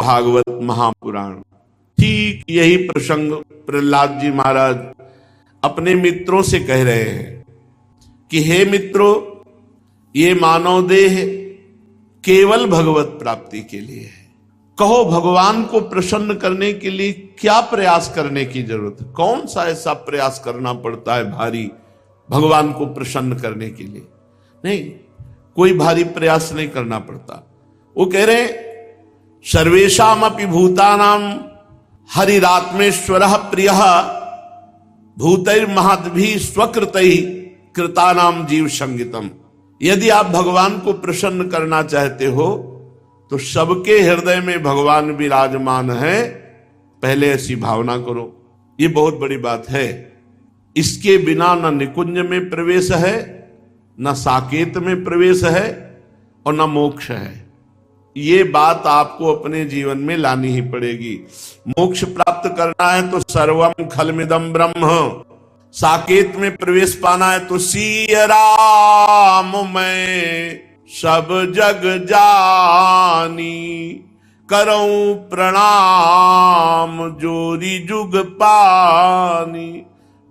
भागवत महापुराण। ठीक यही प्रसंग प्रहलाद जी महाराज अपने मित्रों से कह रहे हैं कि हे मित्रों, ये मानव देह केवल भगवत प्राप्ति के लिए है। कहो भगवान को प्रसन्न करने के लिए क्या प्रयास करने की जरूरत है? कौन सा ऐसा प्रयास करना पड़ता है भारी भगवान को प्रसन्न करने के लिए? नहीं, कोई भारी प्रयास नहीं करना पड़ता। वो कह रहे हैं सर्वेषामपि भूतानां हरिरात्मेश्वरः प्रियः भूतैर्महद्भिः स्वकृतैः कृतानां जीव संगीतम। यदि आप भगवान को प्रसन्न करना चाहते हो तो सबके हृदय में भगवान विराजमान है, पहले ऐसी भावना करो। ये बहुत बड़ी बात है। इसके बिना न निकुंज में प्रवेश है, न साकेत में प्रवेश है और न मोक्ष है। ये बात आपको अपने जीवन में लानी ही पड़ेगी। मोक्ष प्राप्त करना है तो सर्वम खलमिदम ब्रह्म, साकेत में प्रवेश पाना है तो सिय राम मैं सब जग जानी, करऊं प्रणाम जोरी जुग पानी।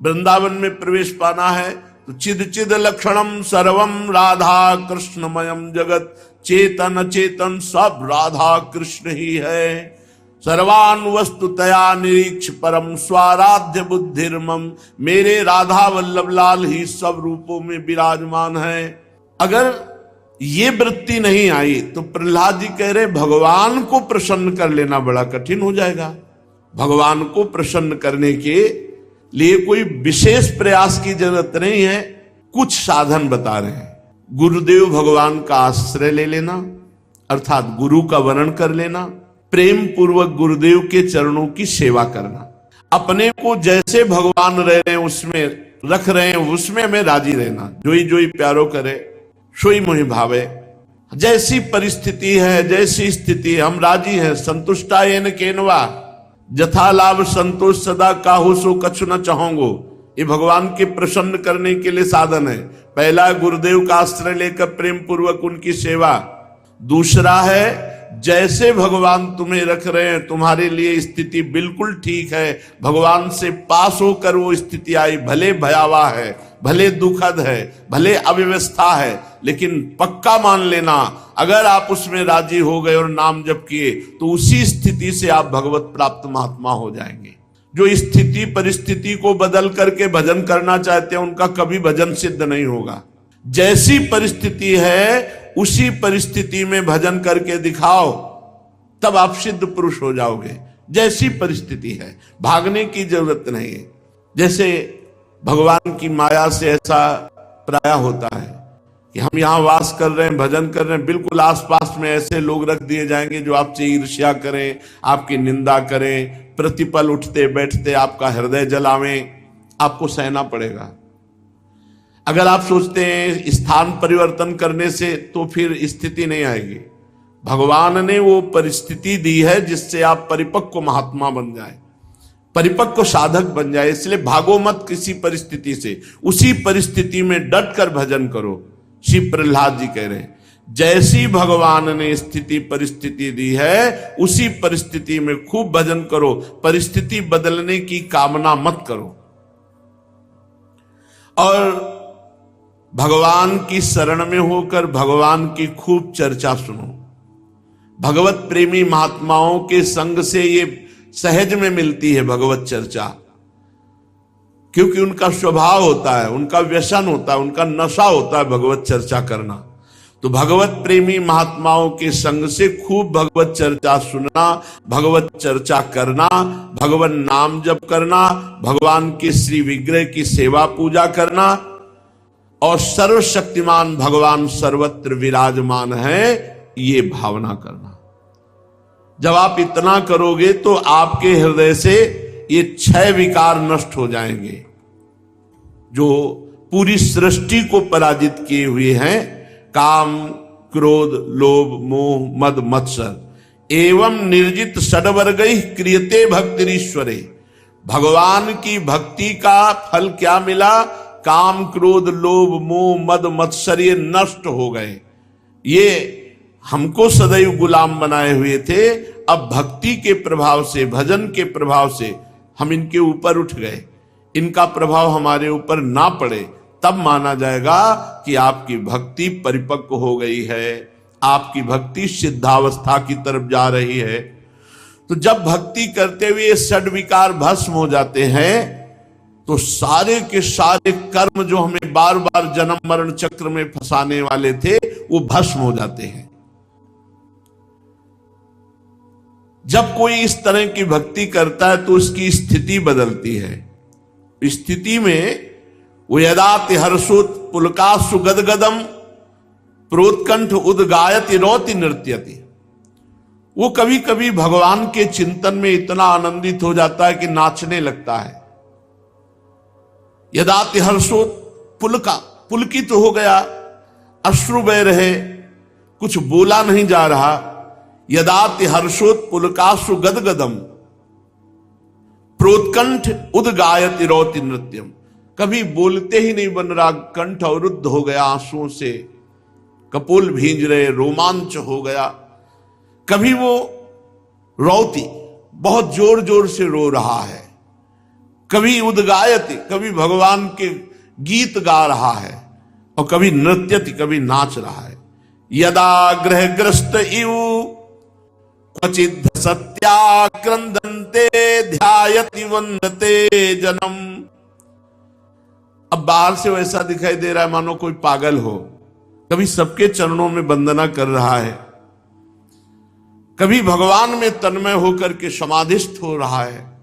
वृंदावन में प्रवेश पाना है तो चिद चिद लक्षणम सर्वम राधा कृष्णमयम जगत, चेतन चेतन सब राधा कृष्ण ही है। सर्वान वस्तुतया निरीक्ष परम स्वाराध्य बुद्धिर्मम, मेरे राधा वल्लभ लाल ही सब रूपों में विराजमान है। अगर ये वृत्ति नहीं आई तो प्रहलाद जी कह रहे भगवान को प्रसन्न कर लेना बड़ा कठिन हो जाएगा। भगवान को प्रसन्न करने के लिए कोई विशेष प्रयास की जरूरत नहीं है। कुछ साधन बता रहे हैं। गुरुदेव भगवान का आश्रय ले लेना, अर्थात गुरु का वर्ण कर लेना, प्रेम पूर्वक गुरुदेव के चरणों की सेवा करना, अपने को जैसे भगवान रह रहे हैं उसमें रख रहे हैं उसमें हमें राजी रहना। जोई जोई प्यारो करे सोई मोहि भावे। जैसी परिस्थिति है, जैसी स्थिति है, हम राजी हैं। संतुष्टा येन केनवा, जथा लाभ संतोष सदा काहू सो कछु न चाहोगो। ये भगवान के प्रसन्न करने के लिए साधन है। पहला गुरुदेव का आश्रय लेकर प्रेम पूर्वक उनकी सेवा। दूसरा है जैसे भगवान तुम्हें रख रहे हैं, तुम्हारे लिए स्थिति बिल्कुल ठीक है, भगवान से पास होकर वो स्थिति आई, भले भयावह है, भले दुखद है, भले अव्यवस्था है, लेकिन पक्का मान लेना अगर आप उसमें राजी हो गए और नाम जप किए तो उसी स्थिति से आप भगवत प्राप्त महात्मा हो जाएंगे। जो स्थिति परिस्थिति को बदल करके भजन करना चाहते हैं उनका कभी भजन सिद्ध नहीं होगा। जैसी परिस्थिति है उसी परिस्थिति में भजन करके दिखाओ, तब आप सिद्ध पुरुष हो जाओगे। जैसी परिस्थिति है, भागने की जरूरत नहीं है। जैसे भगवान की माया से ऐसा प्राय होता है कि हम यहाँ वास कर रहे हैं, भजन कर रहे हैं, बिल्कुल आसपास में ऐसे लोग रख दिए जाएंगे जो आपसे ईर्ष्या करें, आपकी निंदा करें, प्रतिपल उठते बैठते आपका हृदय जलावें। आपको सहना पड़ेगा। अगर आप सोचते हैं स्थान परिवर्तन करने से तो फिर स्थिति नहीं आएगी। भगवान ने वो परिस्थिति दी है जिससे आप परिपक्व महात्मा बन जाए, परिपक्व साधक बन जाए। इसलिए भागो मत किसी परिस्थिति से, उसी परिस्थिति में डट कर भजन करो। श्री प्रहलाद जी कह रहे हैं जैसी भगवान ने स्थिति परिस्थिति दी है उसी परिस्थिति में खूब भजन करो। परिस्थिति बदलने की कामना मत करो और भगवान की शरण में होकर भगवान की खूब चर्चा सुनो। भगवत प्रेमी महात्माओं के संग से ये सहज में मिलती है भगवत चर्चा, क्योंकि उनका स्वभाव होता है, उनका व्यसन होता है, उनका नशा होता है भगवत चर्चा करना। तो भगवत प्रेमी महात्माओं के संग से खूब भगवत चर्चा सुनना, भगवत चर्चा करना, भगवान नाम जप करना, भगवान के श्री विग्रह की सेवा पूजा करना और सर्वशक्तिमान भगवान सर्वत्र विराजमान है, ये भावना करना। जब आप इतना करोगे तो आपके हृदय से ये 6 विकार नष्ट हो जाएंगे जो पूरी सृष्टि को पराजित किए हुए हैं। काम, क्रोध, लोभ, मोह, मद, मत्सर एवं निर्जित षड्वर्गैः क्रियते भक्तिरीश्वरे। भगवान की भक्ति का फल क्या मिला? काम, क्रोध, लोभ, मोह, मद, मत्सर ये नष्ट हो गए। ये हमको सदैव गुलाम बनाए हुए थे, अब भक्ति के प्रभाव से, भजन के प्रभाव से हम इनके ऊपर उठ गए, इनका प्रभाव हमारे ऊपर ना पड़े, तब माना जाएगा कि आपकी भक्ति परिपक्व हो गई है, आपकी भक्ति सिद्धावस्था की तरफ जा रही है। तो जब भक्ति करते हुए षड विकार भस्म हो जाते हैं, तो सारे के सारे कर्म जो हमें बार बार जन्म मरण चक्र में फंसाने वाले थे, वो भस्म हो जाते हैं। जब कोई इस तरह की भक्ति करता है तो उसकी स्थिति बदलती है। स्थिति में वो यदाति हर्षोत पुलकासु गदगदम प्रोत्कंठ उद्गायति रोति नृत्यति, वो कभी कभी भगवान के चिंतन में इतना आनंदित हो जाता है कि नाचने लगता है। यदाति हर्षोत पुलका, पुलकित हो गया, अश्रु बह रहे, कुछ बोला नहीं जा रहा। यदाति हर्षोत पुलकासु गदगदम प्रोत्कंठ उद्गायति रोति नृत्यम, कभी बोलते ही नहीं बन रहा, कंठ अवरुद्ध हो गया आंसुओं से, कपोल भींज रहे, रोमांच हो गया। कभी वो रोती, बहुत जोर जोर से रो रहा है। कभी उद्गायति, कभी भगवान के गीत गा रहा है, और कभी नृत्यति, कभी नाच रहा है। यदा ग्रहग्रस्त इव क्वचिद सत्याक्रंदन्ते ध्यायति वंदते जनम। अब बाहर से वैसा दिखाई दे रहा है मानो कोई पागल हो, कभी सबके चरणों में वंदना कर रहा है, कभी भगवान में तन्मय होकर के समाधिस्थ हो रहा है,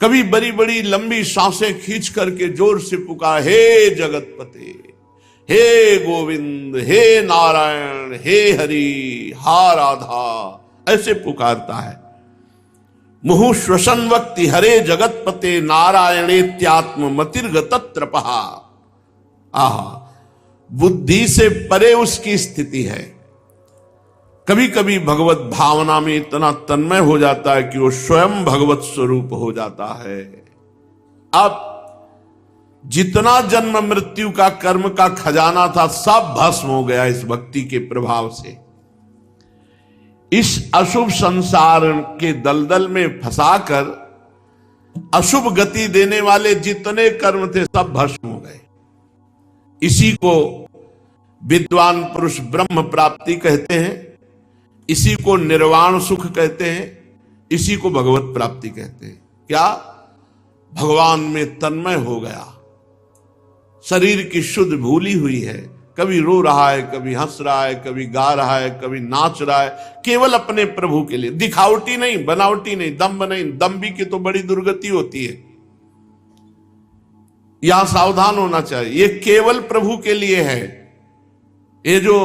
कभी बड़ी बड़ी लंबी सांसें खींच करके जोर से पुकार, हे जगतपते, हे गोविंद, हे नारायण, हे हरि, हा राधा, ऐसे पुकारता है। मुहु श्वसन वक्ति हरे जगतपते नारायणेत्यात्म मतिर्गतत्रपहा। आहा, बुद्धि से परे उसकी स्थिति है। कभी कभी भगवत भावना में इतना तन्मय हो जाता है कि वो स्वयं भगवत स्वरूप हो जाता है। अब जितना जन्म मृत्यु का कर्म का खजाना था, सब भस्म हो गया इस भक्ति के प्रभाव से। इस अशुभ संसार के दलदल में फंसाकर अशुभ गति देने वाले जितने कर्म थे, सब भस्म हो गए। इसी को विद्वान पुरुष ब्रह्म प्राप्ति कहते हैं, इसी को निर्वाण सुख कहते हैं, इसी को भगवत प्राप्ति कहते हैं। क्या? भगवान में तन्मय हो गया, शरीर की शुद्ध भूली हुई है, कभी रो रहा है, कभी हंस रहा है, कभी गा रहा है, कभी नाच रहा है, केवल अपने प्रभु के लिए। दिखावटी नहीं, बनावटी नहीं, दम्भ नहीं। दम्भी की तो बड़ी दुर्गति होती है, यहां सावधान होना चाहिए। ये केवल प्रभु के लिए है। ये जो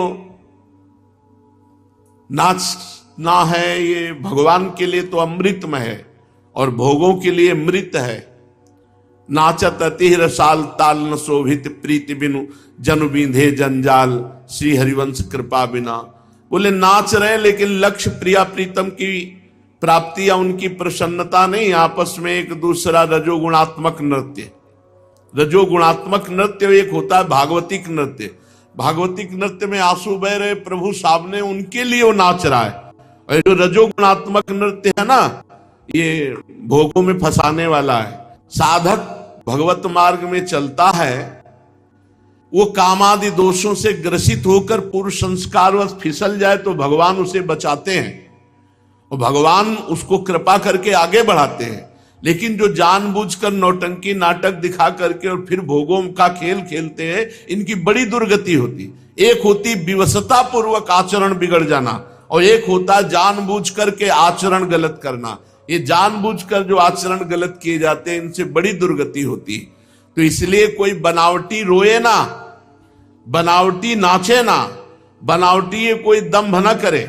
नाचना है, ये भगवान के लिए तो अमृतमय है और भोगों के लिए मृत है। नाचत अति रसाल ताल न शोभित प्रीति बिनु जनु बींधे जंजाल श्री हरिवंश कृपा बिना। बोले नाच रहे लेकिन लक्ष्य प्रिया प्रीतम की प्राप्ति या उनकी प्रसन्नता नहीं, आपस में एक दूसरा रजोगुणात्मक नृत्य। रजोगुणात्मक नृत्य एक होता है भागवतिक नृत्य। भागवतिक नृत्य में आंसू बह रहे प्रभु सामने, उनके लिए वो नाच रहा है। और जो रजोगुणात्मक नृत्य है ना, ये भोगों में फंसाने वाला है। साधक भगवत मार्ग में चलता है, वो कामादि दोषों से ग्रसित होकर पूर्व संस्कारवश फिसल जाए तो भगवान उसे बचाते हैं और भगवान उसको कृपा करके आगे बढ़ाते हैं। लेकिन जो जानबूझकर नौटंकी नाटक दिखा करके और फिर भोगों का खेल खेलते हैं, इनकी बड़ी दुर्गति होती। एक होती विवशता पूर्वक आचरण बिगड़ जाना, और एक होता जानबूझ करके आचरण गलत करना। ये जानबूझकर जो आचरण गलत किए जाते हैं, इनसे बड़ी दुर्गति होती। तो इसलिए कोई बनावटी रोए ना, बनावटी नाचे ना, बनावटी ये कोई दंभ ना करे।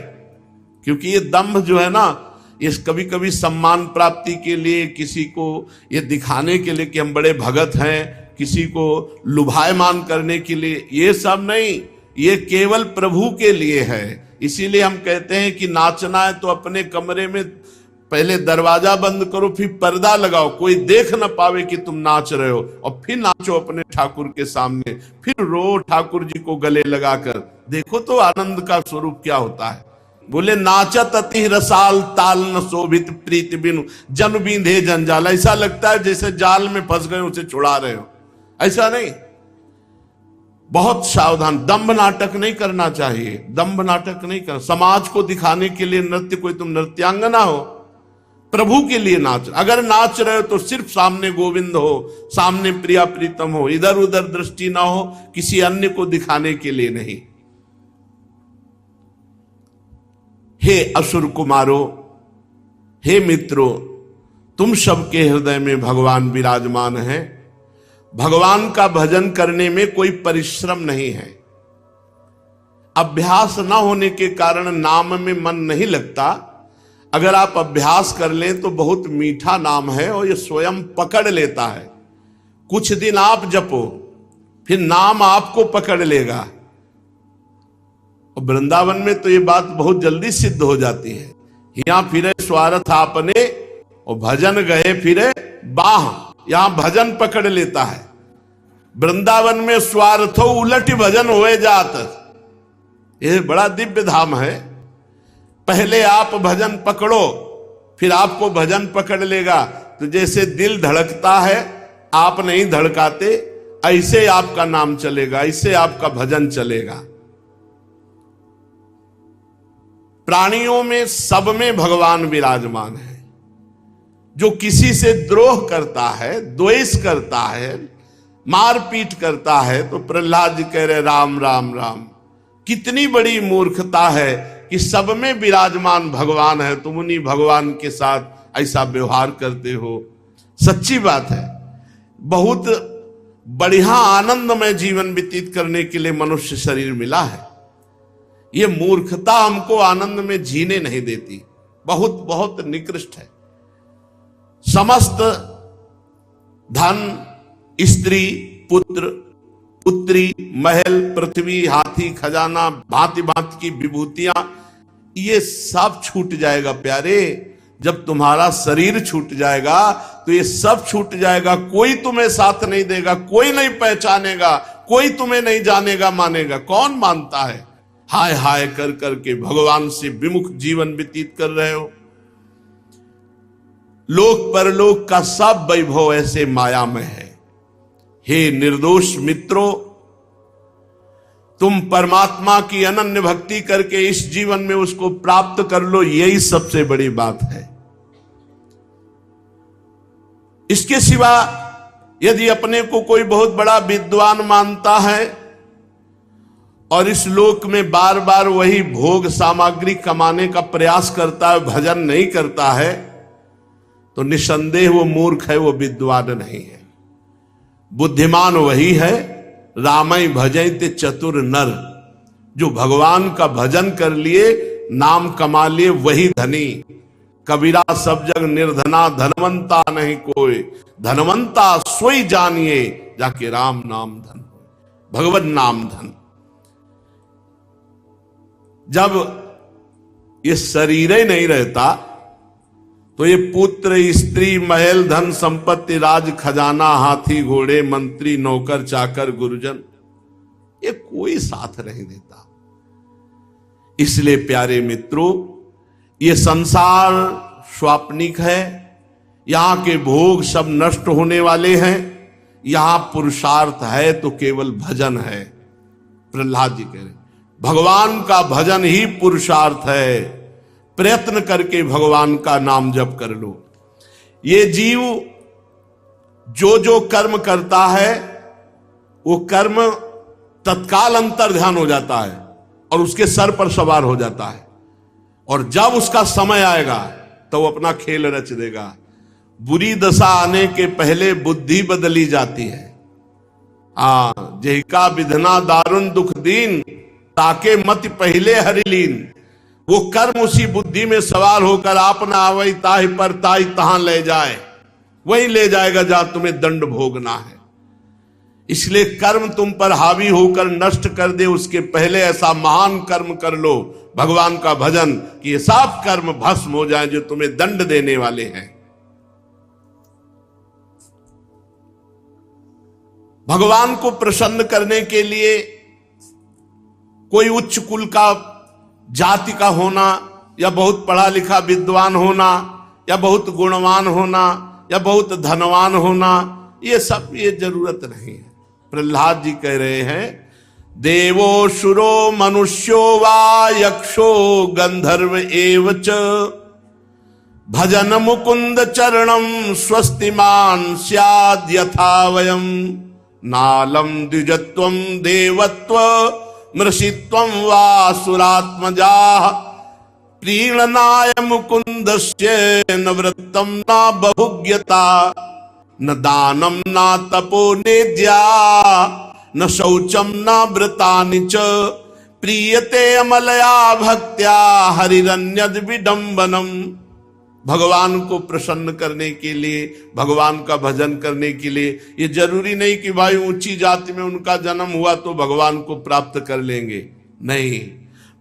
क्योंकि ये दंभ जो है ना, ये कभी कभी सम्मान प्राप्ति के लिए, किसी को ये दिखाने के लिए कि हम बड़े भगत हैं, किसी को लुभायमान करने के लिए, ये सब नहीं, ये केवल प्रभु के लिए है। इसीलिए हम कहते हैं कि नाचना है तो अपने कमरे में पहले दरवाजा बंद करो, फिर पर्दा लगाओ, कोई देख ना पावे कि तुम नाच रहे हो, और फिर नाचो अपने ठाकुर के सामने, फिर रो ठाकुर जी को गले लगाकर। देखो तो आनंद का स्वरूप क्या होता है। बोले नाचत अति रसाल ताल न शोभित प्रीति बिनु जन बींधे जंजाल। ऐसा लगता है जैसे जाल में फंस गए उसे छुड़ा रहे हो, ऐसा नहीं। बहुत सावधान, दंभ नाटक नहीं करना चाहिए, दंभ नाटक नहीं करना। समाज को दिखाने के लिए नृत्य, कोई तुम नृत्यांगना हो, प्रभु के लिए नाच। अगर नाच रहे हो तो सिर्फ सामने गोविंद हो, सामने प्रिया प्रीतम हो, इधर उधर दृष्टि ना हो, किसी अन्य को दिखाने के लिए नहीं। हे असुर कुमारो, हे मित्रों, तुम सबके हृदय में भगवान विराजमान हैं। भगवान का भजन करने में कोई परिश्रम नहीं है। अभ्यास ना होने के कारण नाम में मन नहीं लगता। अगर आप अभ्यास कर लें तो बहुत मीठा नाम है और ये स्वयं पकड़ लेता है। कुछ दिन आप जपो, फिर नाम आपको पकड़ लेगा। और वृंदावन में तो ये बात बहुत जल्दी सिद्ध हो जाती है। यहां फिरे स्वार्थ आपने और भजन गए फिरे बाह, यहां भजन पकड़ लेता है। वृंदावन में स्वार्थो उलट भजन हुए जात। यह बड़ा दिव्य धाम है। पहले आप भजन पकड़ो, फिर आपको भजन पकड़ लेगा। तो जैसे दिल धड़कता है, आप नहीं धड़काते, ऐसे आपका नाम चलेगा, ऐसे आपका भजन चलेगा। प्राणियों में सब में भगवान विराजमान है। जो किसी से द्रोह करता है, द्वेष करता है, मारपीट करता है, तो प्रहलाद जी कह रहे राम राम राम। कितनी बड़ी मूर्खता है कि सब में विराजमान भगवान है, तुम उन्हीं भगवान के साथ ऐसा व्यवहार करते हो। सच्ची बात है। बहुत बढ़िया आनंदमय जीवन व्यतीत करने के लिए मनुष्य शरीर मिला है। ये मूर्खता हमको आनंद में जीने नहीं देती। बहुत बहुत निकृष्ट है। समस्त धन, स्त्री, पुत्र, पुत्री, महल, पृथ्वी, हाथी, खजाना, भांति भांति की विभूतियां, ये सब छूट जाएगा प्यारे। जब तुम्हारा शरीर छूट जाएगा तो ये सब छूट जाएगा। कोई तुम्हें साथ नहीं देगा, कोई नहीं पहचानेगा, कोई तुम्हें नहीं जानेगा मानेगा। कौन मानता है? हाय हाय कर करके भगवान से विमुख जीवन व्यतीत कर रहे हो। लोक परलोक का सब वैभव ऐसे माया में है। हे निर्दोष मित्रों, तुम परमात्मा की अनन्य भक्ति करके इस जीवन में उसको प्राप्त कर लो, यही सबसे बड़ी बात है। इसके सिवा यदि अपने को कोई बहुत बड़ा विद्वान मानता है और इस लोक में बार बार वही भोग सामग्री कमाने का प्रयास करता है, भजन नहीं करता है, तो निसंदेह वो मूर्ख है, वो विद्वान नहीं है। बुद्धिमान वही है, रामई भजैते चतुर नर, जो भगवान का भजन कर लिए, नाम कमा लिए, वही धनी। कबीरा सब जग निर्धना, धनवंता नहीं कोई, धनवंता सोई जानिए, जाके राम नाम धन, भगवत नाम धन। जब ये शरीर ही नहीं रहता तो ये पुत्र, स्त्री, महल, धन, संपत्ति, राज, खजाना, हाथी, घोड़े, मंत्री, नौकर, चाकर, गुरुजन, ये कोई साथ नहीं देता। इसलिए प्यारे मित्रों, ये संसार स्वाप्निक है। यहां के भोग सब नष्ट होने वाले हैं। यहां पुरुषार्थ है तो केवल भजन है। प्रहलाद जी कह रहे भगवान का भजन ही पुरुषार्थ है। प्रयत्न करके भगवान का नाम जप कर लो। ये जीव जो जो कर्म करता है वो कर्म तत्काल अंतर ध्यान हो जाता है और उसके सर पर सवार हो जाता है। और जब उसका समय आएगा तो वो अपना खेल रच देगा। बुरी दशा आने के पहले बुद्धि बदली जाती है। जेहिका विधना दारुण दुख दीन, ताके मत पहले हरिलीन। वो कर्म उसी बुद्धि में सवार होकर आप ना आवई ताहि पर ताहि तहां ले जाए, वही ले जाएगा जहां तुम्हें दंड भोगना है। इसलिए कर्म तुम पर हावी होकर नष्ट कर दे, उसके पहले ऐसा महान कर्म कर लो, भगवान का भजन, कि ये सब कर्म भस्म हो जाए जो तुम्हें दंड देने वाले हैं। भगवान को प्रसन्न करने के लिए कोई उच्च कुल का जाति का होना या बहुत पढ़ा लिखा विद्वान होना या बहुत गुणवान होना या बहुत धनवान होना, ये सब ये जरूरत नहीं है। प्रहलाद जी कह रहे हैं देवो शुरो मनुष्यो वा यक्षो गंधर्व एवच भजन मुकुंद चरणम स्वस्तिमान स्याद् यथा वयम नालम द्विजत्वम देवत्व मृषित्वम वा सुरात्मजा प्रीणनाय मुकुंदस्य न वृत्तम न बहुज्ञता न दानम न तपो नेद्या न शौचम न व्रतानि च प्रीयते अमलया भक्त्या हरिरन्यद विडंबनम। भगवान को प्रसन्न करने के लिए, भगवान का भजन करने के लिए, ये जरूरी नहीं कि भाई ऊंची जाति में उनका जन्म हुआ तो भगवान को प्राप्त कर लेंगे, नहीं।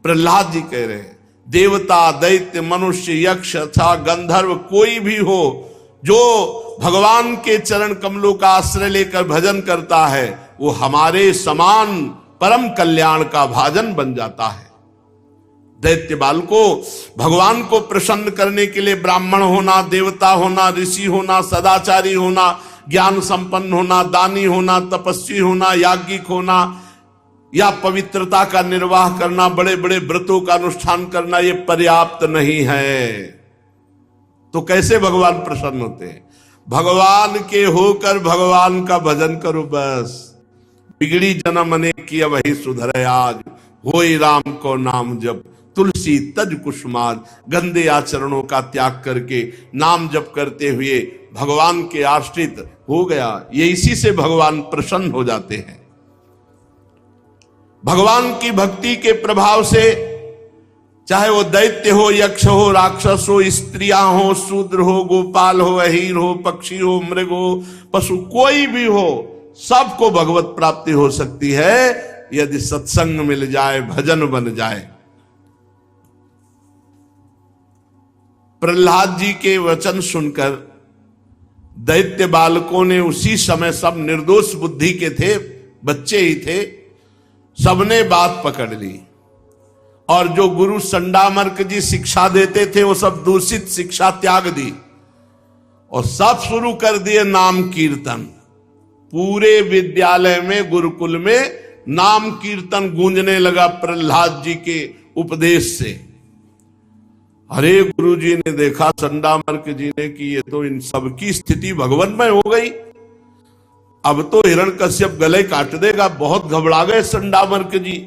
प्रहलाद जी कह रहे हैं देवता दैत्य मनुष्य यक्ष अथवा गंधर्व कोई भी हो जो भगवान के चरण कमलों का आश्रय लेकर भजन करता है वो हमारे समान परम कल्याण का भाजन बन जाता है। दैत्य बाल को भगवान को प्रसन्न करने के लिए ब्राह्मण होना, देवता होना, ऋषि होना, सदाचारी होना, ज्ञान संपन्न होना, दानी होना, तपस्वी होना, याज्ञिक होना या पवित्रता का निर्वाह करना, बड़े बड़े व्रतों का अनुष्ठान करना ये पर्याप्त नहीं है। तो कैसे भगवान प्रसन्न होते हैं? भगवान के होकर भगवान का भजन करो बस। बिगड़ी जन्म अनेक किया वही सुधरे आज, होई राम को नाम जप तुलसी तज कुसुमाज। गंदे आचरणों का त्याग करके नाम जप करते हुए भगवान के आश्रित हो गया, ये इसी से भगवान प्रसन्न हो जाते हैं। भगवान की भक्ति के प्रभाव से चाहे वो दैत्य हो, यक्ष हो, राक्षस हो, स्त्रियां हो, शूद्र हो, गोपाल हो, अहीर हो, पक्षी हो, मृग हो, पशु कोई भी हो, सबको भगवत प्राप्ति हो सकती है यदि सत्संग मिल जाए, भजन बन जाए। प्रहलाद जी के वचन सुनकर दैत्य बालकों ने उसी समय, सब निर्दोष बुद्धि के थे, बच्चे ही थे, सबने बात पकड़ ली और जो गुरु संडामर्क जी शिक्षा देते थे वो सब दूषित शिक्षा त्याग दी और सब शुरू कर दिए नाम कीर्तन। पूरे विद्यालय में, गुरुकुल में नाम कीर्तन गूंजने लगा प्रहलाद जी के उपदेश से। अरे गुरु जी ने देखा, संडामर्क जी ने, कि ये तो इन सबकी स्थिति भगवन्मय हो गई, अब तो हिरण्यकश्यप गले काट देगा। बहुत घबरा गए संडामर्क जी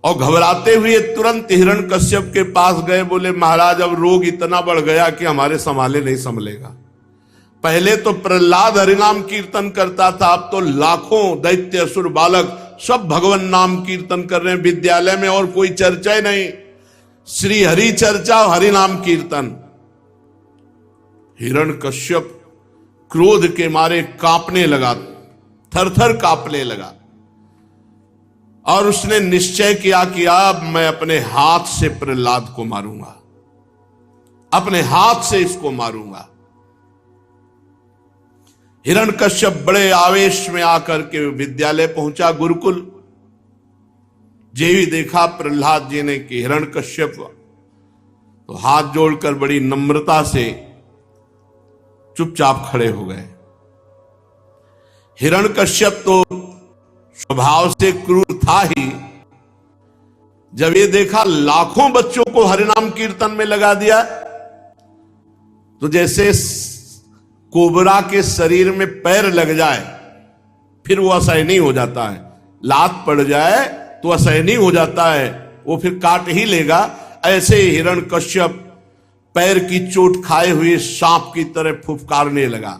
और घबराते हुए तुरंत हिरण्यकश्यप के पास गए, बोले महाराज अब रोग इतना बढ़ गया कि हमारे संभाले नहीं संभलेगा। पहले तो प्रहलाद हरिनाम कीर्तन करता था, अब तो लाखों दैत्य असुर बालक सब भगवान नाम कीर्तन कर रहे हैं विद्यालय में, और कोई चर्चा ही नहीं, श्री हरि चर्चा, हरि नाम कीर्तन। हिरण्यकश्यप क्रोध के मारे कांपने लगा, थर थर कांपने लगा और उसने निश्चय किया कि अब मैं अपने हाथ से प्रहलाद को मारूंगा, अपने हाथ से इसको मारूंगा। हिरण्यकश्यप बड़े आवेश में आकर के विद्यालय पहुंचा, गुरुकुल। जेवी देखा प्रहलाद जी ने कि हिरण्यकश्यप, तो हाथ जोड़कर बड़ी नम्रता से चुपचाप खड़े हो गए। हिरण्यकश्यप तो स्वभाव से क्रूर था ही, जब ये देखा लाखों बच्चों को हरिनाम कीर्तन में लगा दिया, तो जैसे कोबरा के शरीर में पैर लग जाए फिर वो असहनीय हो जाता है, लात पड़ जाए तो असहनीय हो जाता है, वो फिर काट ही लेगा। ऐसे हिरण्यकश्यप पैर की चोट खाए हुए सांप की तरह फुफकारने लगा।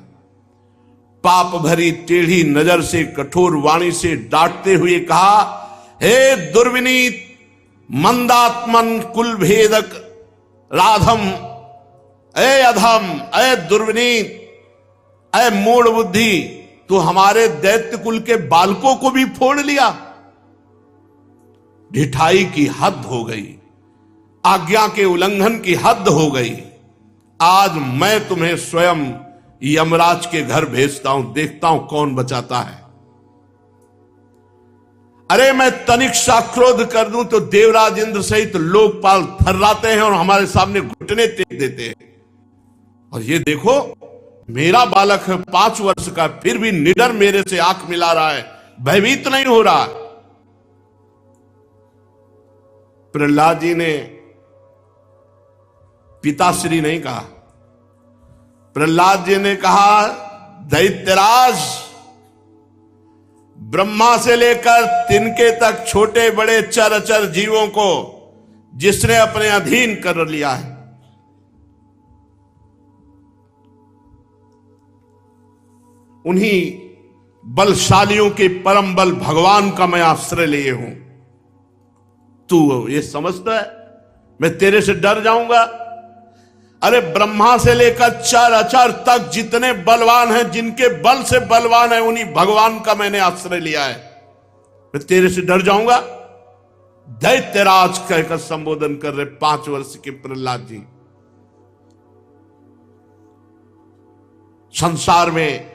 पाप भरी टेढ़ी नजर से, कठोर वाणी से डांटते हुए कहा, हे दुर्विनीत मंदात्मन कुल भेदक राधम, ए अधम, ए दुर्विनीत, ए मूढ़ बुद्धि, तो हमारे दैत्य कुल के बालकों को भी फोड़ लिया। ढिठाई की हद हो गई, आज्ञा के उल्लंघन की हद हो गई। आज मैं तुम्हें स्वयं यमराज के घर भेजता हूं, देखता हूं कौन बचाता है। अरे मैं तनिक सा क्रोध कर दूं तो देवराज इंद्र सहित लोकपाल थर्राते हैं और हमारे सामने घुटने टेक देते हैं। और ये देखो, मेरा बालक है 5 वर्ष का, फिर भी निडर मेरे से आंख मिला रहा है, भयभीत नहीं हो रहा। प्रहलाद जी ने पिताश्री नहीं कहा, प्रहलाद जी ने कहा, दैत्यराज, ब्रह्मा से लेकर तिनके तक छोटे बड़े चर अचर जीवों को जिसने अपने अधीन कर लिया है, उन्हीं बलशालियों के परम बल भगवान का मैं आश्रय लिए हूं। तू ये समझता है मैं तेरे से डर जाऊंगा? अरे ब्रह्मा से लेकर चर अचर तक जितने बलवान हैं, जिनके बल से बलवान है, उन्हीं भगवान का मैंने आश्रय लिया है, मैं तेरे से डर जाऊंगा? दैत्यराज कहकर संबोधन कर रहे 5 वर्ष के प्रहलाद जी। संसार में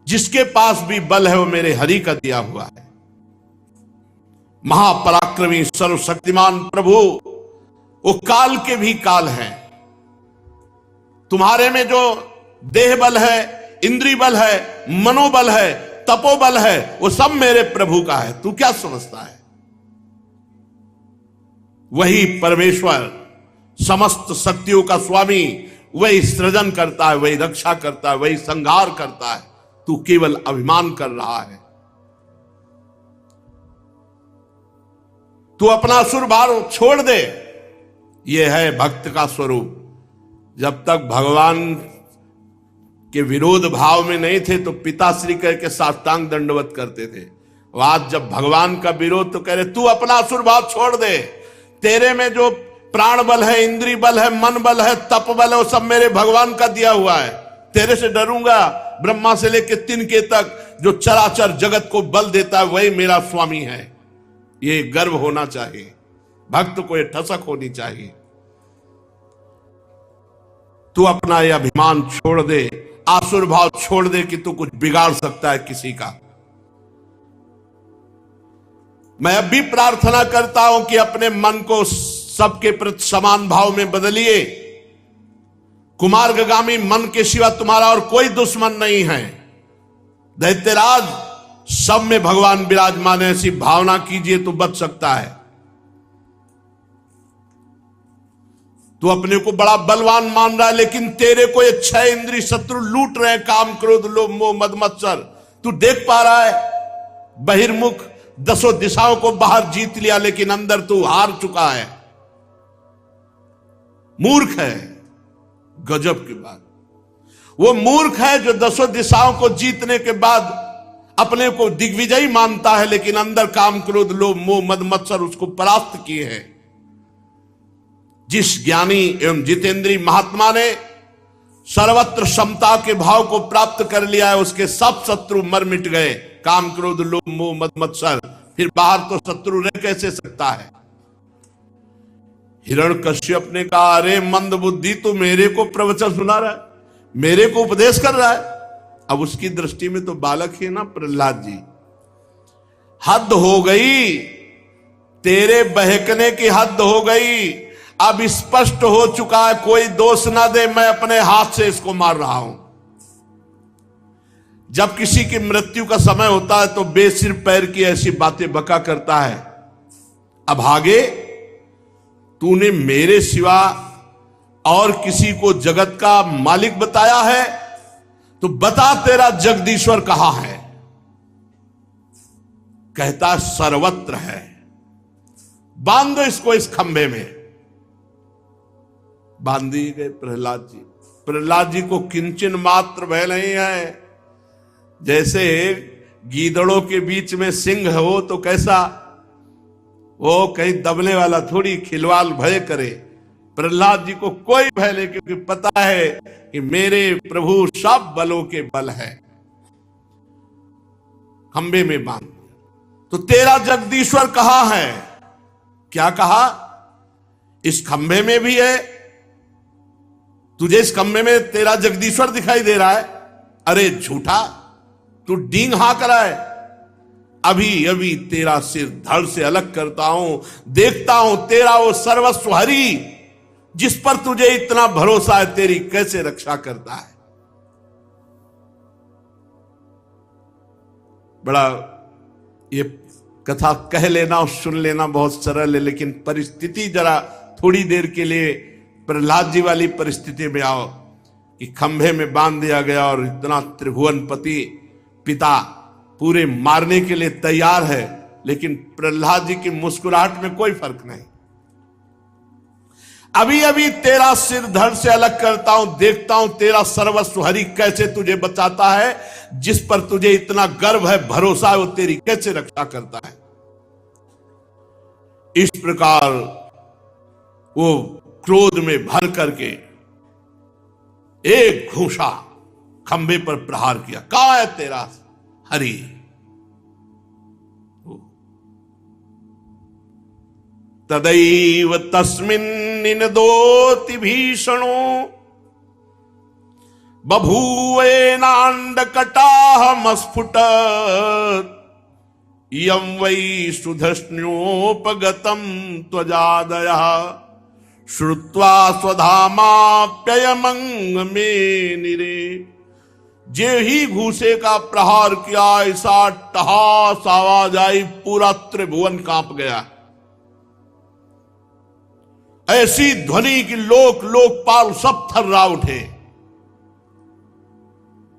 जिसके पास भी बल है वो मेरे हरि का दिया हुआ है। महापराक्रमी सर्वशक्तिमान प्रभु, वो काल के भी काल हैं। तुम्हारे में जो देह बल है, इंद्रिय बल है, मनोबल है, तपोबल है, वो सब मेरे प्रभु का है। तू क्या समझता है? वही परमेश्वर समस्त शक्तियों का स्वामी, वही सृजन करता है, वही रक्षा करता है, वही संहार करता है। तू केवल अभिमान कर रहा है। तू अपना असुर भाव छोड़ दे। यह है भक्त का स्वरूप। जब तक भगवान के विरोध भाव में नहीं थे तो पिताश्री कह के साष्टांग दंडवत करते थे। आज जब भगवान का विरोध तो कह रहे तू अपना असुर भाव छोड़ दे। तेरे में जो प्राण बल है, इंद्रिय बल है, मन बल है, तप बल है, वो सब मेरे भगवान का दिया हुआ है। तेरे से डरूंगा? ब्रह्मा से लेकर तिनके तक जो चराचर जगत को बल देता है वही मेरा स्वामी है। ये गर्व होना चाहिए, भक्त को ये ठसक होनी चाहिए। तू अपना ये अभिमान छोड़ दे, आसुर भाव छोड़ दे कि तू कुछ बिगाड़ सकता है किसी का। मैं अब भी प्रार्थना करता हूं कि अपने मन को सबके प्रति समान भाव में बदलिए। कुमार्गामी मन के सिवा तुम्हारा और कोई दुश्मन नहीं है। दैत्यराज, सब में भगवान विराजमान है, ऐसी भावना कीजिए तो बच सकता है। तू अपने को बड़ा बलवान मान रहा है, लेकिन तेरे को ये 6 इंद्रिय शत्रु लूट रहे हैं, काम, क्रोध, लोभ, मोह, मद, मत्सर। तू देख पा रहा है? बहिर्मुख 10 दिशाओं को बाहर जीत लिया, लेकिन अंदर तू हार चुका है। मूर्ख है। गजब की बात, वो मूर्ख है जो 10 दिशाओं को जीतने के बाद अपने को दिग्विजयी मानता है, लेकिन अंदर काम, क्रोध, लोभ, मोह, मद, मत्सर उसको परास्त किए हैं। जिस ज्ञानी एवं जितेंद्रीय महात्मा ने सर्वत्र समता के भाव को प्राप्त कर लिया है, उसके सब शत्रु मर मिट गए। काम, क्रोध, लोभ, मोह, मद, मत्सर, फिर बाहर तो शत्रु रह कैसे सकता है? हिरण्यकश्यप ने कहा, अरे मंद बुद्धि, तू मेरे को प्रवचन सुना रहा है, मेरे को उपदेश कर रहा है। अब उसकी दृष्टि में तो बालक ही ना प्रहलाद जी। हद हो गई, तेरे बहकने की हद हो गई। अब स्पष्ट हो चुका है, कोई दोष ना दे, मैं अपने हाथ से इसको मार रहा हूं। जब किसी की मृत्यु का समय होता है तो बेसिर पैर की ऐसी बातें बका करता है। अब आगे तूने मेरे सिवा और किसी को जगत का मालिक बताया है तो बता, तेरा जगदीश्वर कहां है? कहता सर्वत्र है। बांध दो इसको इस खंभे में। बांध दिए गए प्रहलाद जी। प्रहलाद जी को किंचन मात्र भय नहीं है। जैसे गीदड़ों के बीच में सिंह हो तो कैसा, वो कहीं दबने वाला थोड़ी खिलवाड़ भय करे। प्रहलाद जी को कोई भय नहीं, क्योंकि पता है कि मेरे प्रभु सब बलों के बल है। खंबे में बांध। तो तेरा जगदीश्वर कहां है? क्या कहा? इस खंबे में भी है। तुझे इस खंबे में तेरा जगदीश्वर दिखाई दे रहा है? अरे झूठा, तू डींग हाँक रहा है। अभी अभी तेरा सिर धड़ से अलग करता हूं, देखता हूं तेरा वो सर्वस्व हरि जिस पर तुझे इतना भरोसा है, तेरी कैसे रक्षा करता है। बड़ा ये कथा कह लेना और सुन लेना बहुत सरल है, लेकिन परिस्थिति जरा थोड़ी देर के लिए प्रहलाद जी वाली परिस्थिति में आओ कि खंभे में बांध दिया गया और इतना त्रिभुवनपति पिता पूरे मारने के लिए तैयार है, लेकिन प्रहलाद जी की मुस्कुराहट में कोई फर्क नहीं। अभी अभी तेरा सिर धड़ से अलग करता हूं, देखता हूं तेरा सर्वस्व हरि कैसे तुझे बचाता है, जिस पर तुझे इतना गर्व है, भरोसा है, वो तेरी कैसे रक्षा करता है। इस प्रकार वो क्रोध में भर करके एक घूंसा खंभे पर प्रहार किया। कहां है तेरा हरि? तदैव तस्मिन्निनदोति भीषणो बभूवेनांडकटाहमस्फुटत् यं वै सुधष्ण्योपगतं त्वजादयः श्रुत्वा स्वधामाप्ययमंग में निरे। जे ही घूसे का प्रहार किया, ऐसा टहास आवाज आई, पूरा त्रिभुवन कांप गया। ऐसी ध्वनि कि लोक लोकपाल सब थर्रा उठे,